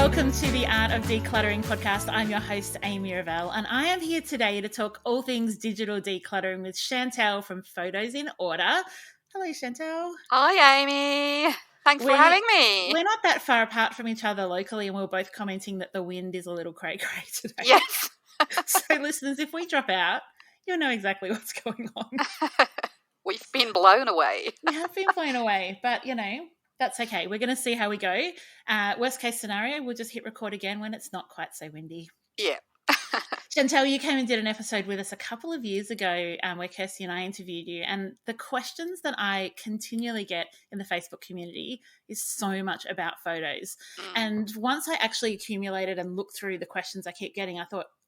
Welcome to the Art of Decluttering podcast. I'm your host, Amy Revell, and I am here today to talk all things digital decluttering with Chantal from Photos in Order. Hello, Chantal. Hi, Amy. Thanks for having me. We're not that far apart from each other locally, and we're both commenting that the wind is a little cray-cray today. Yes. So, listeners, if we drop out, you'll know exactly what's going on. We've been blown away. We have been blown away, but, that's okay. We're going to see how we go. Worst case scenario, we'll just hit record again when it's not quite so windy. Yeah. Chantal, you came and did an episode with us a couple of years ago where Kirsty and I interviewed you, and the questions that I continually get in the Facebook community is so much about photos. And once I actually accumulated and looked through the questions I keep getting,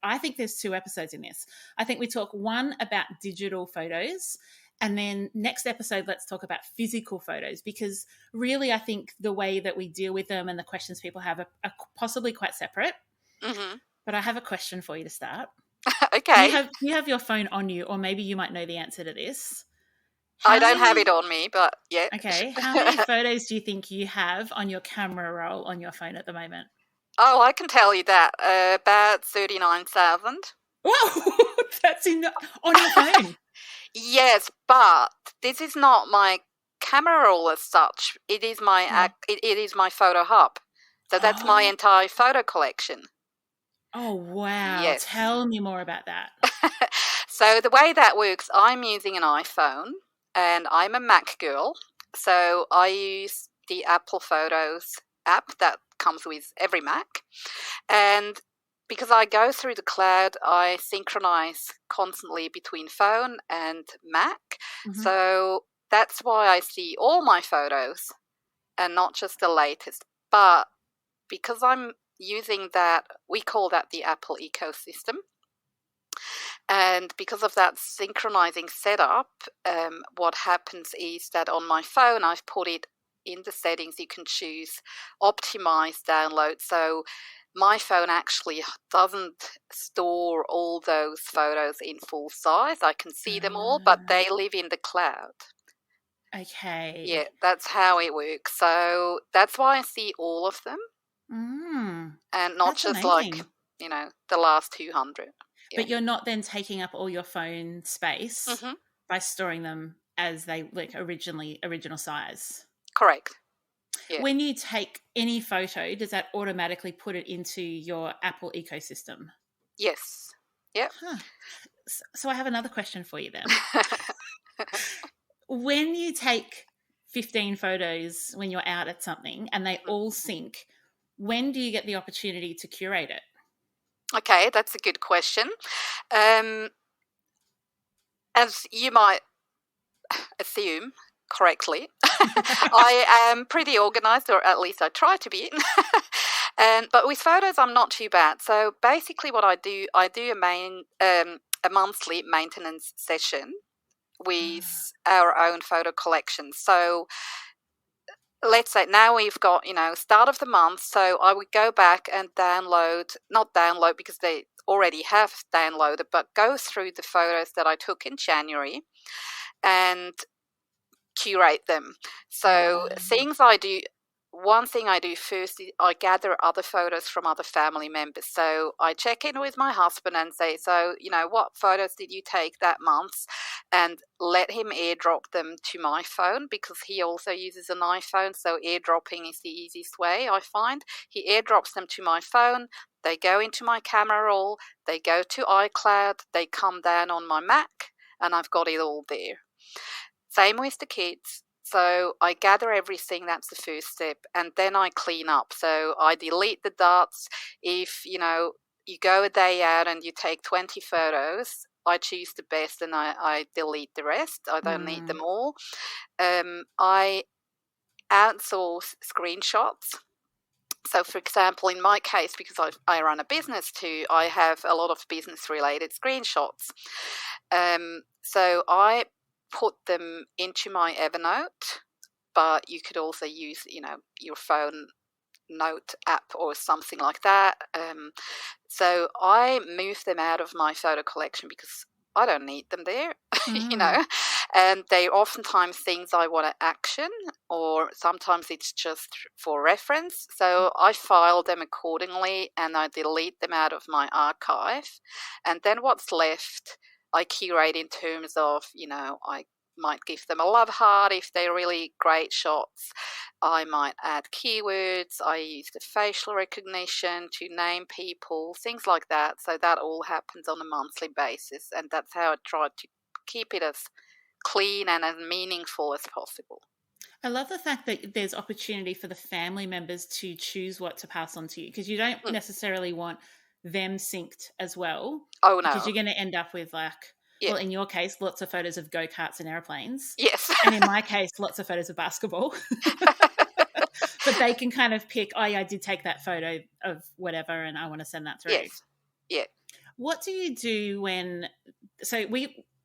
I think there's 2 episodes in this. I think we talk one about digital photos, and then next episode, let's talk about physical photos, because really I think the way that we deal with them and the questions people have are possibly quite separate. Mm-hmm. But I have a question for you to start. Okay. You have your phone on you, or maybe you might know the answer to this. I don't have it on me, but yeah. Okay. How many photos do you think you have on your camera roll on your phone at the moment? Oh, I can tell you that. About 39,000. Whoa! That's on your phone. Yes, but this is not my camera roll as such. It is my it is my photo hub. So that's my entire photo collection. Oh, wow. Yes. Tell me more about that. So the way that works, I'm using an iPhone and I'm a Mac girl. So I use the Apple Photos app that comes with every Mac. And because I go through the cloud, I synchronize constantly between phone and Mac. Mm-hmm. So that's why I see all my photos and not just the latest. But because I'm using that, we call that the Apple ecosystem. And because of that synchronizing setup, what happens is that on my phone, I've put it in the settings. You can choose optimize download. So my phone actually doesn't store all those photos in full size. I can see them all, but they live in the cloud. Okay. Yeah, that's how it works. So that's why I see all of them. And not that's just amazing. The last 200. Yeah. But you're not then taking up all your phone space by storing them as they original size. Correct. Yeah. When you take any photo, does that automatically put it into your Apple ecosystem? Yes. Yep. Huh. So I have another question for you then. When you take 15 photos when you're out at something and they all sync, when do you get the opportunity to curate it? Okay, that's a good question. As you might assume correctly, I am pretty organized, or at least I try to be. But with photos, I'm not too bad. So basically what I do a monthly maintenance session with our own photo collection. So let's say now we've got, start of the month. So I would go back and not download because they already have downloaded, but go through the photos that I took in January and curate them. So one thing I do first is I gather other photos from other family members. So I check in with my husband and say, what photos did you take that month? And let him airdrop them to my phone because he also uses an iPhone. So airdropping is the easiest way, I find. He airdrops them to my phone. They go into my camera roll. They go to iCloud. They come down on my Mac, and I've got it all there. Same with the kids. So I gather everything, that's the first step, and then I clean up. So I delete the darts. If, you go a day out and you take 20 photos, I choose the best and I delete the rest. I don't need them all. I outsource screenshots. So, for example, in my case, because I run a business too, I have a lot of business-related screenshots. So I put them into my Evernote, but you could also use, your phone note app or something like that. So I move them out of my photo collection because I don't need them there, And they oftentimes things I want to action, or sometimes it's just for reference. So I file them accordingly and I delete them out of my archive. And then what's left, I curate in terms of, I might give them a love heart if they're really great shots. I might add keywords. I use the facial recognition to name people, things like that. So that all happens on a monthly basis. And that's how I try to keep it as clean and as meaningful as possible. I love the fact that there's opportunity for the family members to choose what to pass on to you, because you don't necessarily want them synced as well. Oh, no. Because you're going to end up with well, in your case, lots of photos of go-karts and airplanes. Yes. And in my case, lots of photos of basketball. But they can kind of pick, oh, yeah, I did take that photo of whatever and I want to send that through. Yes. Yeah. What do you do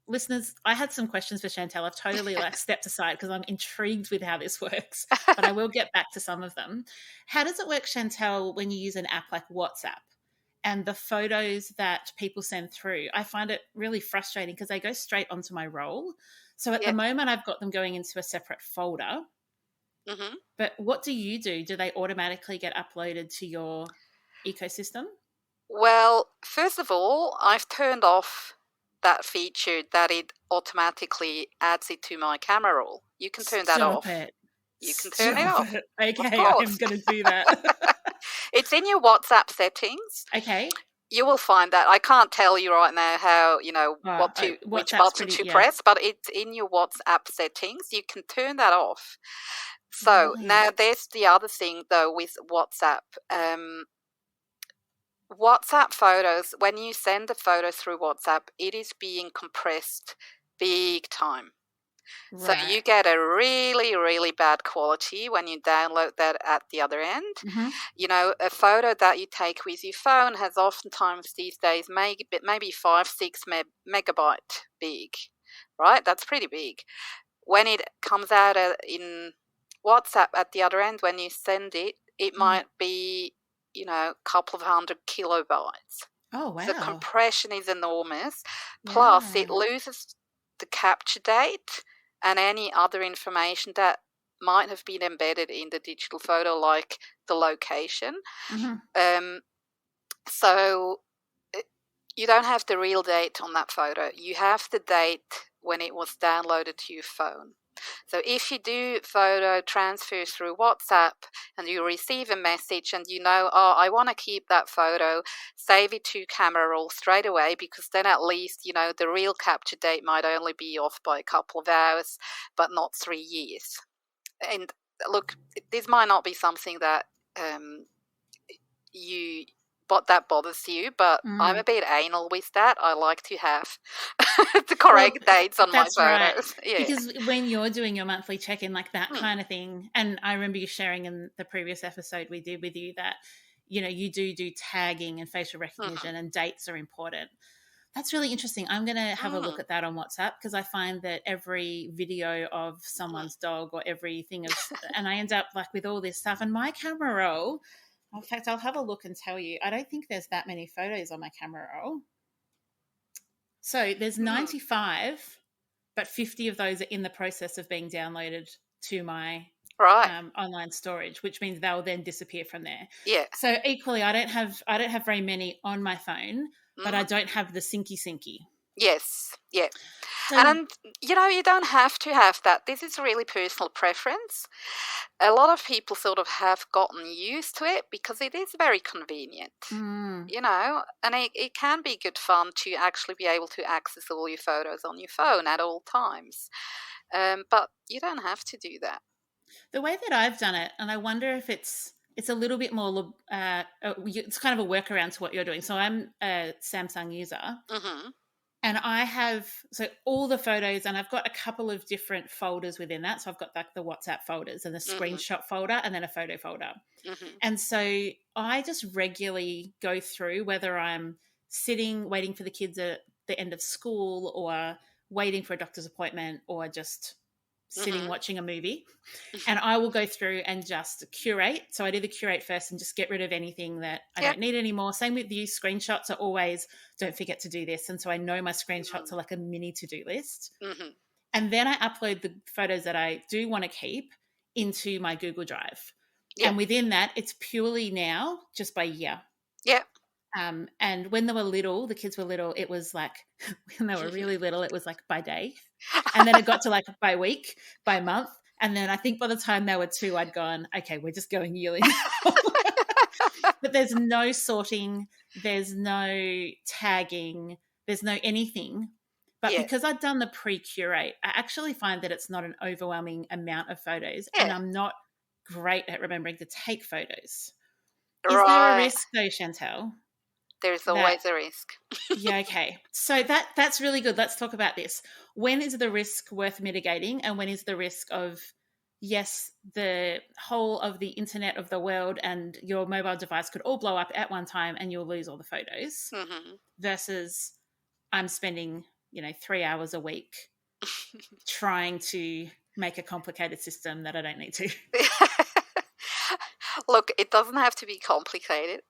listeners, I had some questions for Chantal. I've totally stepped aside because I'm intrigued with how this works, but I will get back to some of them. How does it work, Chantal, when you use an app like WhatsApp and the photos that people send through? I find it really frustrating because they go straight onto my roll. So at the moment, I've got them going into a separate folder. Mm-hmm. But what do you do? Do they automatically get uploaded to your ecosystem? Well, first of all, I've turned off that feature that it automatically adds it to my camera roll. You can turn that off. You can turn it off. Okay, I'm going to do that. It's in your WhatsApp settings. Okay. You will find that. I can't tell you right now how, which button to press, but it's in your WhatsApp settings. You can turn that off. So now there's the other thing, though, with WhatsApp. WhatsApp photos, when you send a photo through WhatsApp, it is being compressed big time. Right. So you get a really, really bad quality when you download that at the other end. Mm-hmm. A photo that you take with your phone has oftentimes these days maybe 5-6 megabyte big, right? That's pretty big. When it comes out in WhatsApp at the other end, when you send it, it might be, a couple of 100 kilobytes. Oh, wow. The compression is enormous. Plus, it loses the capture date and any other information that might have been embedded in the digital photo, like the location. Mm-hmm. So you don't have the real date on that photo. You have the date when it was downloaded to your phone. So if you do photo transfers through WhatsApp and you receive a message and I want to keep that photo, save it to camera roll straight away, because then at least, the real capture date might only be off by a couple of hours, but not 3 years. And look, this might not be something that that bothers you, but I'm a bit anal with that. I like to have the correct dates on my photos. Right. Yeah. Because when you're doing your monthly check-in, like that kind of thing, and I remember you sharing in the previous episode we did with you that, you do tagging and facial recognition and dates are important. That's really interesting. I'm going to have a look at that on WhatsApp, because I find that every video of someone's dog or everything and I end up with all this stuff, and my camera roll. In fact, I'll have a look and tell you. I don't think there's that many photos on my camera roll. So there's 95, but 50 of those are in the process of being downloaded to my online storage, which means they'll then disappear from there. Yeah. So equally, I don't have very many on my phone, but I don't have the syncy. Yes. Yeah. So, and, you don't have to have that. This is really personal preference. A lot of people sort of have gotten used to it because it is very convenient, and it can be good fun to actually be able to access all your photos on your phone at all times. But you don't have to do that. The way that I've done it, and I wonder if it's a little bit more, it's kind of a workaround to what you're doing. So I'm a Samsung user. Mm-hmm. And I have, all the photos, and I've got a couple of different folders within that. So I've got the WhatsApp folders and the screenshot folder and then a photo folder. Mm-hmm. And so I just regularly go through, whether I'm sitting, waiting for the kids at the end of school, or waiting for a doctor's appointment, or just sitting watching a movie, and I will go through and just curate. So I do the curate first and just get rid of anything that I don't need anymore. Same with you. Screenshots are always, don't forget to do this. And so I know my screenshots are like a mini to-do list. Mm-hmm. And then I upload the photos that I do want to keep into my Google Drive. Yeah. And within that, it's purely now just by year. Yeah. And when they were little, the kids were little, it was like, when they were really little, it was like by day. And then it got to like by week, by month. And then I think by the time they were 2, I'd gone, okay, we're just going yearly now. But there's no sorting, there's no tagging, there's no anything. But Yeah. because I've done the pre-curate, I actually find that it's not an overwhelming amount of photos. Yeah. And I'm not great at remembering to take photos. Right. Is there a risk though, Chantal? There's always a risk. Yeah, okay. So that's really good. Let's talk about this. When is the risk worth mitigating, and when is the risk of, yes, the whole of the internet of the world and your mobile device could all blow up at one time and you'll lose all the photos, versus I'm spending, 3 hours a week trying to make a complicated system that I don't need to. Look, it doesn't have to be complicated.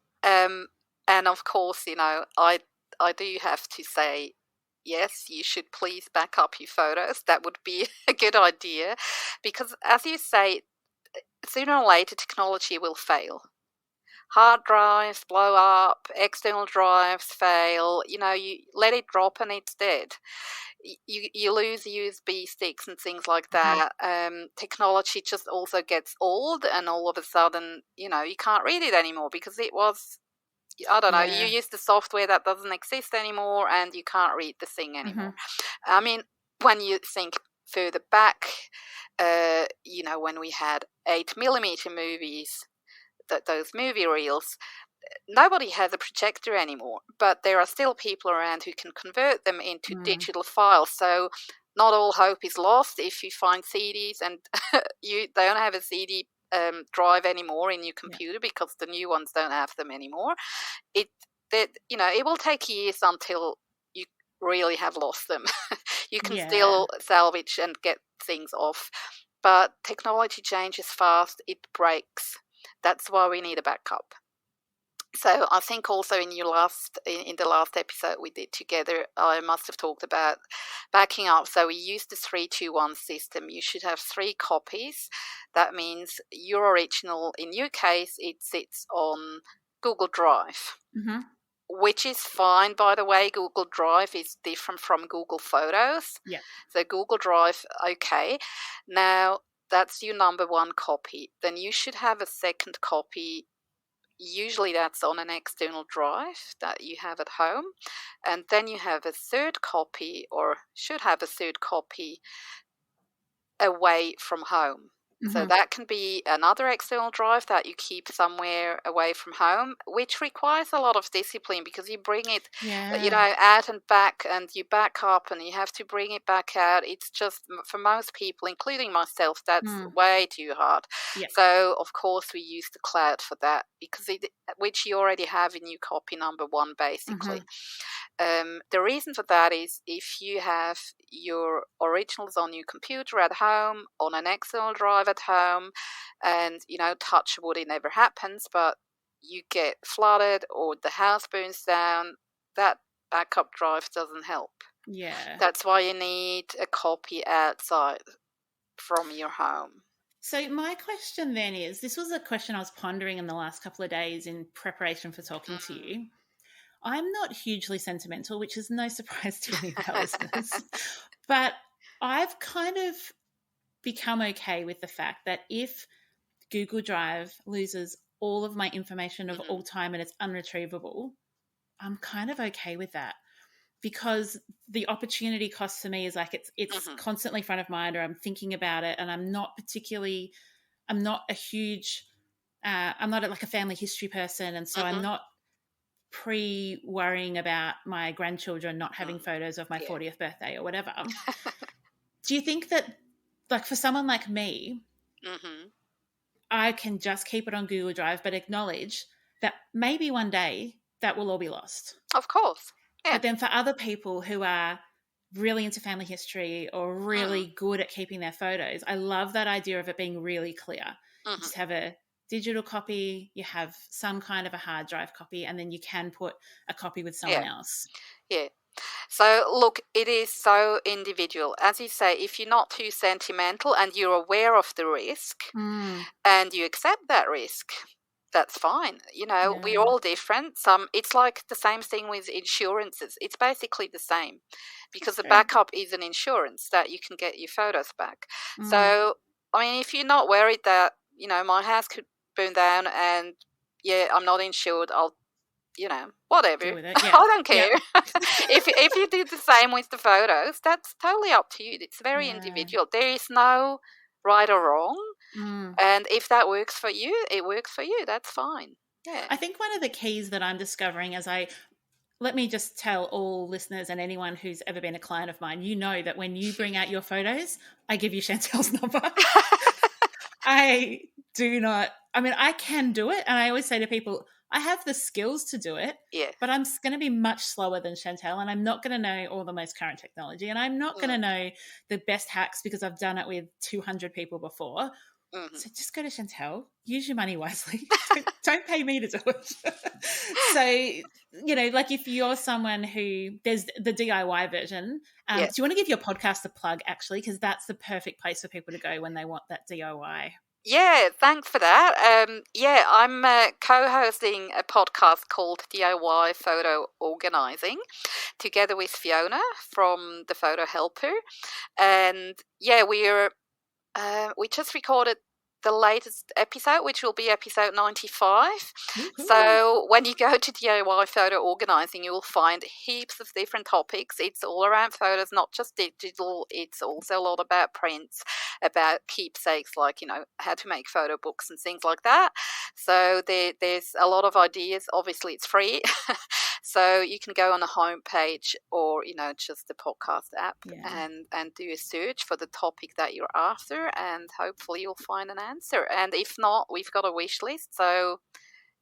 And of course, I do have to say, yes, you should please back up your photos. That would be a good idea, because as you say, sooner or later technology will fail. Hard drives blow up, external drives fail, you let it drop and it's dead. You lose USB sticks and things like that. Technology just also gets old, and all of a sudden, you can't read it anymore because it was, I don't know, you use the software that doesn't exist anymore and you can't read the thing anymore. I mean, when you think further back, when we had 8mm movies, those movie reels, nobody has a projector anymore, but there are still people around who can convert them into digital files. So not all hope is lost if you find CDs and you don't have a CD drive anymore in your computer because the new ones don't have them anymore. It will take years until you really have lost them. You can still salvage and get things off, but technology changes fast, it breaks. That's why we need a backup. So I think also in the last episode we did together, I must have talked about backing up. So we used the 3-2-1 system. You should have 3 copies. That means your original, in your case, it sits on Google Drive, which is fine, by the way. Google Drive is different from Google Photos. Yeah. So Google Drive, okay. Now, that's your number 1 copy. Then you should have a second copy. Usually that's on an external drive that you have at home. And then you have a third copy, or should have a third copy, away from home. So that can be another external drive that you keep somewhere away from home, which requires a lot of discipline because you bring it, out and back, and you back up and you have to bring it back out. It's just, for most people, including myself, that's way too hard. Yeah. So, of course, we use the cloud for that, because which you already have in your copy number 1, basically. The reason for that is if you have your originals on your computer at home, on an external drive at home, and, touch wood, it never happens, but you get flooded or the house burns down, that backup drive doesn't help. Yeah. That's why you need a copy outside from your home. So my question then is, this was a question I was pondering in the last couple of days in preparation for talking to you. I'm not hugely sentimental, which is no surprise to any of our listeners, but I've kind of become okay with the fact that if Google Drive loses all of my information of all time and it's unretrievable, I'm kind of okay with that, because the opportunity cost for me is like it's constantly front of mind, or I'm thinking about it, and I'm not a huge, I'm not like a family history person, and so I'm not pre-worrying about my grandchildren not having photos of my 40th birthday or whatever. Do you think that, like, for someone like me, I can just keep it on Google Drive, but acknowledge that maybe one day that will all be lost? Of course. Yeah. But then for other people who are really into family history or really good at keeping their photos, I love that idea of it being really clear. You just have a digital copy, you have some kind of a hard drive copy, and then you can put a copy with someone else. Yeah. So look, it is so individual. As you say, if you're not too sentimental and you're aware of the risk and you accept that risk, that's fine. You know, we're Yeah. all different. It's like the same thing with insurances. It's basically the same because the backup is an insurance that you can get your photos back. So, I mean, if you're not worried that, you know, my house could burn down and yeah, I'm not insured, I'll, you know, whatever. Deal with it. Yeah. I don't care. If you do the same with the photos, that's totally up to you. It's very individual. There is no right or wrong. And if that works for you, it works for you. That's fine. Yeah. I think one of the keys that I'm discovering as let me just tell all listeners and anyone who's ever been a client of mine, you know that when you bring out your photos, I give you Chantal's number. I can do it. And I always say to people, I have the skills to do it, but I'm going to be much slower than Chantal, and I'm not going to know all the most current technology, and I'm not going to know the best hacks because I've done it with 200 people before. So just go to Chantal, use your money wisely. Don't pay me to do it. So, you know, like if you're someone who, there's the DIY version. Do you want to give your podcast a plug, actually? Because that's the perfect place for people to go when they want that DIY. Yeah, thanks for that. I'm co-hosting a podcast called DIY Photo Organising together with Fiona from the Photo Helper. And yeah, we just recorded the latest episode, which will be episode 95. So when you go to DIY Photo Organising, you will find heaps of different topics. It's all around photos, not just digital. It's also a lot about prints, about keepsakes, like, you know, how to make photo books and things like that. So there's a lot of ideas. Obviously, it's free. So you can go on the homepage or, you know, just the podcast app and do a search for the topic that you're after, and hopefully you'll find an answer. And if not, we've got a wish list, so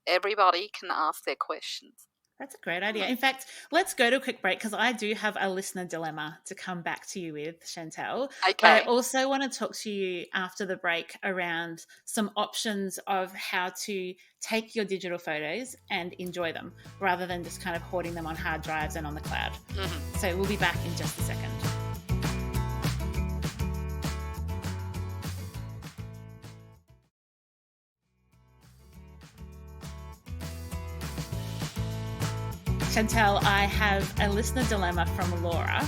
everybody can ask their questions. That's a great idea. In fact, let's go to a quick break because I do have a listener dilemma to come back to you with, Chantal. Okay. But I also want to talk to you after the break around some options of how to take your digital photos and enjoy them rather than just kind of hoarding them on hard drives and on the cloud. So we'll be back in just a second. Chantal, I have a listener dilemma from Laura,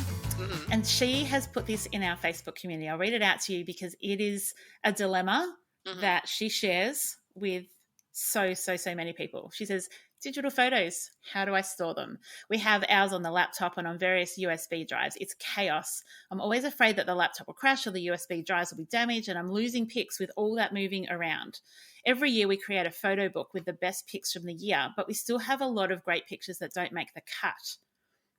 and she has put this in our Facebook community. I'll read it out to you because it is a dilemma that she shares with so many people. She says, digital photos, how do I store them? We have ours on the laptop and on various USB drives. It's chaos. I'm always afraid that the laptop will crash or the USB drives will be damaged, and I'm losing pics with all that moving around. Every year we create a photo book with the best pics from the year, but we still have a lot of great pictures that don't make the cut.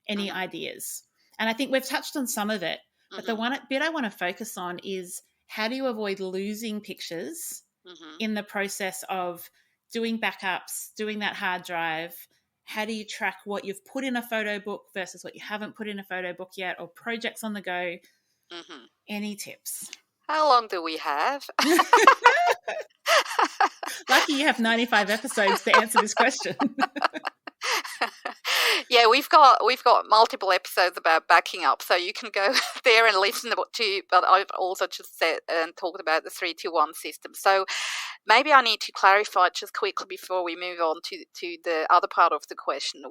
Any ideas? And I think we've touched on some of it, but the one bit I want to focus on is how do you avoid losing pictures in the process of doing backups, doing that hard drive? How do you track what you've put in a photo book versus what you haven't put in a photo book yet, or projects on the go? Any tips? How long do we have? Lucky you have 95 episodes to answer this question. Yeah, we've got multiple episodes about backing up, so you can go there and listen to. But I've also just said and talked about the 3-2-1 system. So maybe I need to clarify just quickly before we move on to the other part of the question.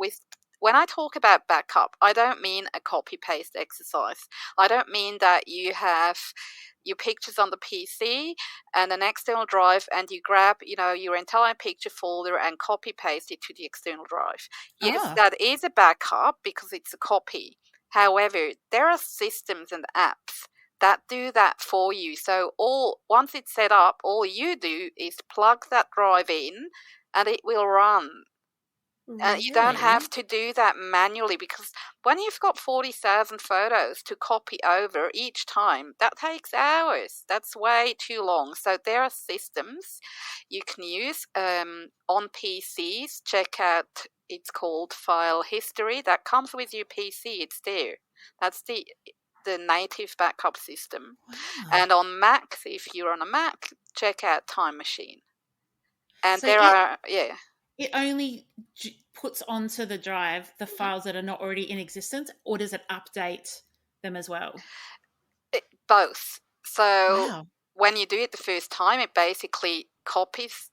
When I talk about backup, I don't mean a copy-paste exercise. I don't mean that you have your pictures on the PC and an external drive and you grab, you know, your entire picture folder and copy-paste it to the external drive. Yes, that is a backup because it's a copy. However, there are systems and apps that do that for you. So once it's set up, all you do is plug that drive in and it will run. And you don't have to do that manually, because when you've got 40,000 photos to copy over each time, that takes hours. That's way too long. So there are systems you can use on PCs. Check out, it's called File History. That comes with your PC. It's there. That's the native backup system. And on Mac, if you're on a Mac, check out Time Machine. And so it only puts onto the drive the files that are not already in existence, or does it update them as well? Both. So Wow. when you do it the first time, it basically copies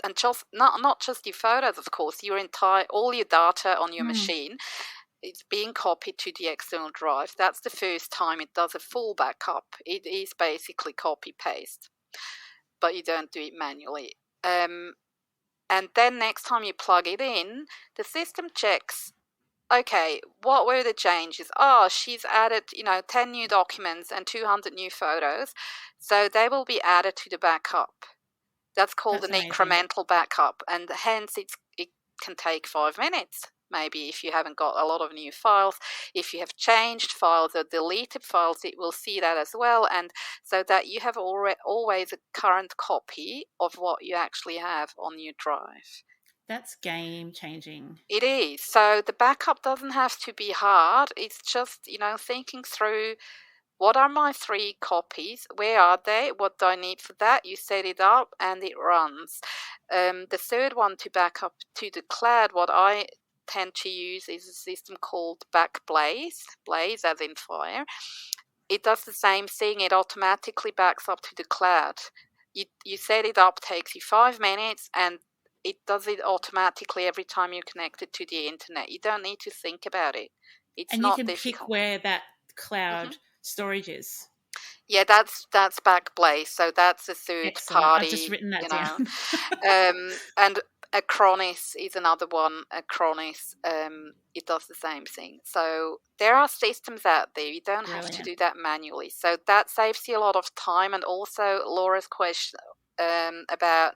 and just not just your photos, of course, all your data on your machine. It's being copied to the external drive. That's the first time it does a full backup. It is basically copy paste, but you don't do it manually. And then next time you plug it in, the system checks, okay, what were the changes? Oh, she's added, 10 new documents and 200 new photos. So they will be added to the backup. That's called an incremental backup. And hence it can take 5 minutes. Maybe if you haven't got a lot of new files, if you have changed files or deleted files, it will see that as well. And so that you have always a current copy of what you actually have on your drive. That's game changing. It is. So the backup doesn't have to be hard. It's just, thinking through, what are my 3 copies? Where are they? What do I need for that? You set it up and it runs. The third one to back up to the cloud, what I tend to use is a system called Backblaze, blaze as in fire. It does the same thing. It automatically backs up to the cloud. You set it up, takes you 5 minutes, and it does it automatically every time you're connected to the internet. You don't need to think about it. It's not difficult. And you can pick where that cloud storage is. Yeah, that's Backblaze. So that's a third Excellent. party. I've just written that down. And Acronis is another one. Acronis, it does the same thing. So there are systems out there. You don't have to do that manually. So that saves you a lot of time. And also Laura's question about,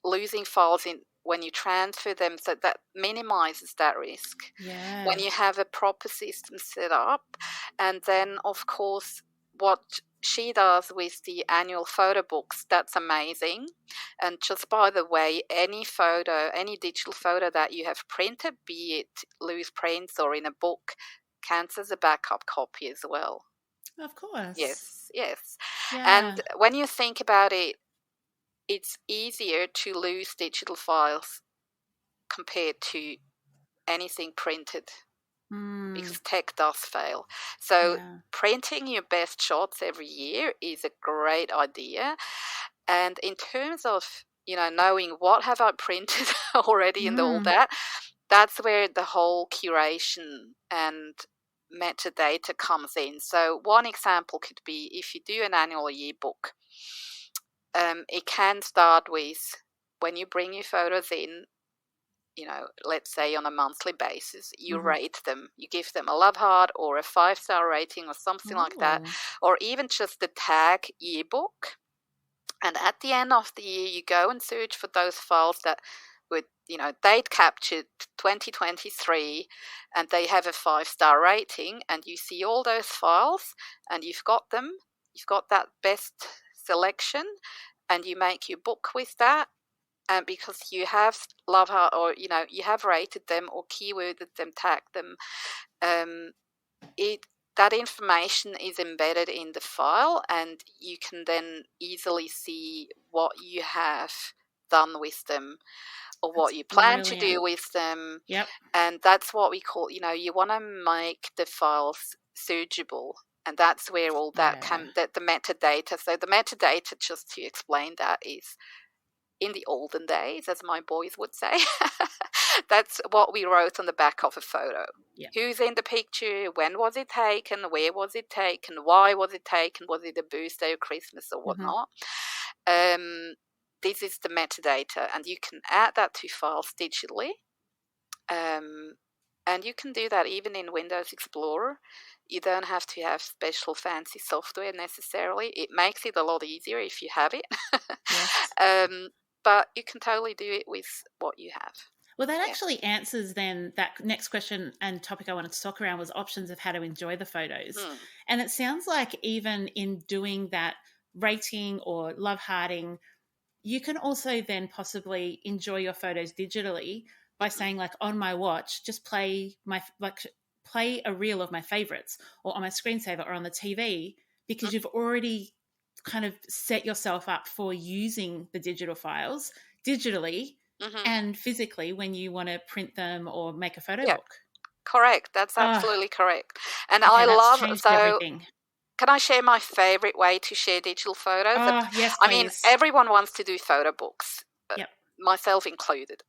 losing files when you transfer them, so that minimizes that risk. Yeah. When you have a proper system set up. And then, of course, what she does with the annual photo books, that's amazing. And just by the way, any digital photo that you have printed, be it loose prints or in a book, counts as a backup copy as well. Of course. Yes. Yeah. And when you think about it, it's easier to lose digital files compared to anything printed, because tech does fail. So printing your best shots every year is a great idea. And in terms of, knowing what have I printed already and all that, that's where the whole curation and metadata comes in. So one example could be, if you do an annual yearbook, it can start with, when you bring your photos in, let's say on a monthly basis, you rate them. You give them a love heart or a 5-star rating or something like that, or even just the tag yearbook. And at the end of the year, you go and search for those files that would, date captured 2023, and they have a 5-star rating, and you see all those files and you've got them. You've got that best selection, and you make your book with that. And because you have love heart, or you have rated them or keyworded them, tagged them, that information is embedded in the file, and you can then easily see what you have done with them, or what you plan to do with them. Yep. And that's what we call, you want to make the files searchable. And that's where all that the metadata. So the metadata, just to explain that, is in the olden days, as my boys would say, that's what we wrote on the back of a photo. Yep. Who's in the picture? When was it taken? Where was it taken? Why was it taken? Was it a birthday or Christmas or whatnot? This is the metadata, and you can add that to files digitally. And you can do that even in Windows Explorer. You don't have to have special fancy software necessarily. It makes it a lot easier if you have it. Yes. But you can totally do it with what you have. Well, that actually answers then that next question and topic I wanted to talk around was options of how to enjoy the photos. And it sounds like even in doing that rating or love hearting, you can also then possibly enjoy your photos digitally by saying, like, on my watch, just play a reel of my favorites, or on my screensaver, or on the TV, because you've already kind of set yourself up for using the digital files. digitally and physically when you want to print them or make a photo book. Correct. That's absolutely correct. And okay, I love everything. Can I share my favorite way to share digital photos? Oh, yes, please. I mean, everyone wants to do photo books, myself included.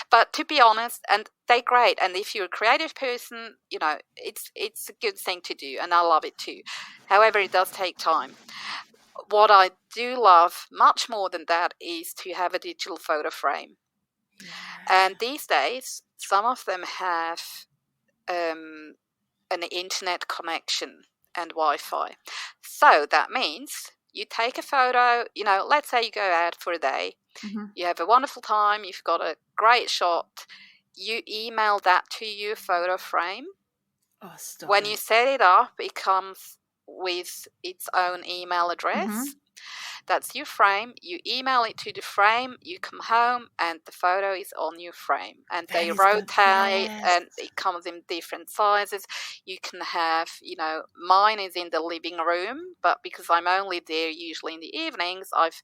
But to be honest, and they're great. And if you're a creative person, you know, it's a good thing to do, and I love it too. However, it does take time. What I do love much more than that is to have a digital photo frame. Yeah. And these days, some of them have an internet connection and Wi-Fi. So that means you take a photo, you know, let's say you go out for a day, you have a wonderful time, you've got a great shot, you email that to your photo frame. Oh, stop when it. you set it up, it comes with its own email address. That's your frame. You email it to the frame, you come home, and the photo is on your frame. And they rotate, and it comes in different sizes. You can have, you know, mine is in the living room, but because I'm only there usually in the evenings, I've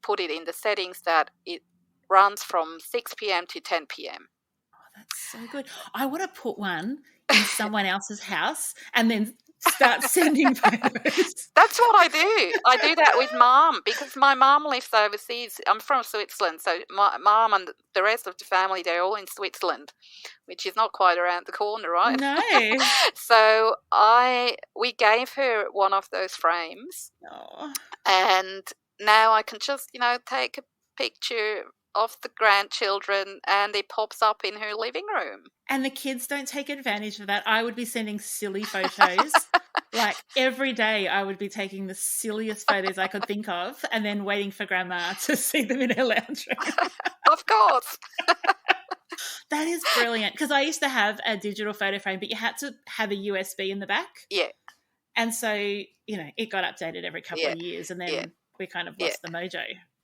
put it in the settings that it runs from 6 p.m. to 10 p.m. Oh, that's so good. I want to put one in someone else's house and then start sending photos. That's what I do. I do that with Mom because my mom lives overseas. I'm from Switzerland, so my Mom and the rest of the family, they're all in Switzerland, which is not quite around the corner, right? No. So we gave her one of those frames, and now I can just, you know, take a picture of the grandchildren and it pops up in her living room. And the kids don't take advantage of that. I would be sending silly photos. Like every day I would be taking the silliest photos I could think of and then waiting for Grandma to see them in her lounge room. Of course. That is brilliant because I used to have a digital photo frame, but you had to have a USB in the back. Yeah. And so, you know, it got updated every couple of years and then we kind of lost the mojo.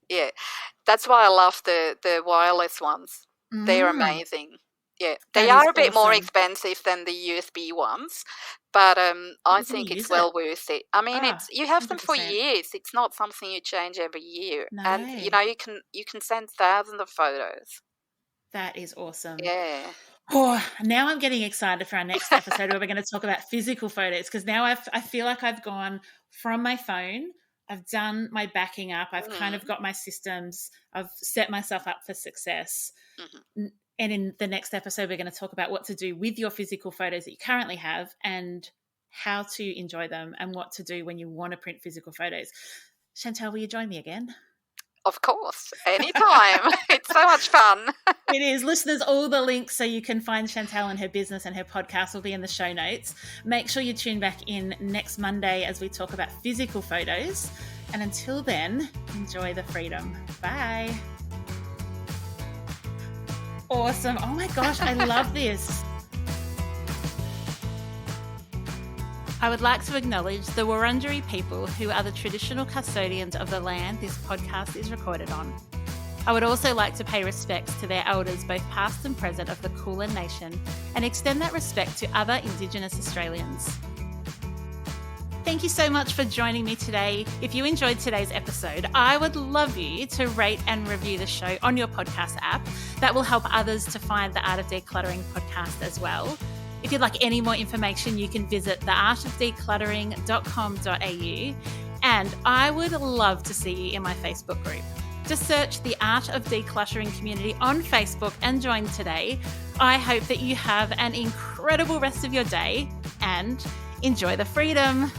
Yeah. That's why I love the wireless ones. They're amazing. Yeah. They are a bit more expensive than the USB ones, but I think it's well worth it. I mean, you have 100%. Them for years. It's not something you change every year. No. And, you know, you can send thousands of photos. That is awesome. Yeah. Oh, now I'm getting excited for our next episode where we're going to talk about physical photos because now I feel like I've gone from my phone, I've done my backing up, I've kind of got my systems, I've set myself up for success. And in the next episode, we're going to talk about what to do with your physical photos that you currently have and how to enjoy them and what to do when you want to print physical photos. Chantal, will you join me again? Of course, anytime. It's so much fun. It is. Listeners, all the links so you can find Chantal and her business and her podcast will be in the show notes. Make sure you tune back in next Monday as we talk about physical photos. And until then, enjoy the freedom. Bye. Awesome. Oh my gosh, I love this. I would like to acknowledge the Wurundjeri people who are the traditional custodians of the land this podcast is recorded on. I would also like to pay respects to their elders, both past and present, of the Kulin Nation, and extend that respect to other Indigenous Australians. Thank you so much for joining me today. If you enjoyed today's episode, I would love you to rate and review the show on your podcast app. That will help others to find the Art of Decluttering podcast as well. If you'd like any more information, you can visit theartofdecluttering.com.au, and I would love to see you in my Facebook group. Just search the Art of Decluttering community on Facebook and join today. I hope that you have an incredible rest of your day and enjoy the freedom.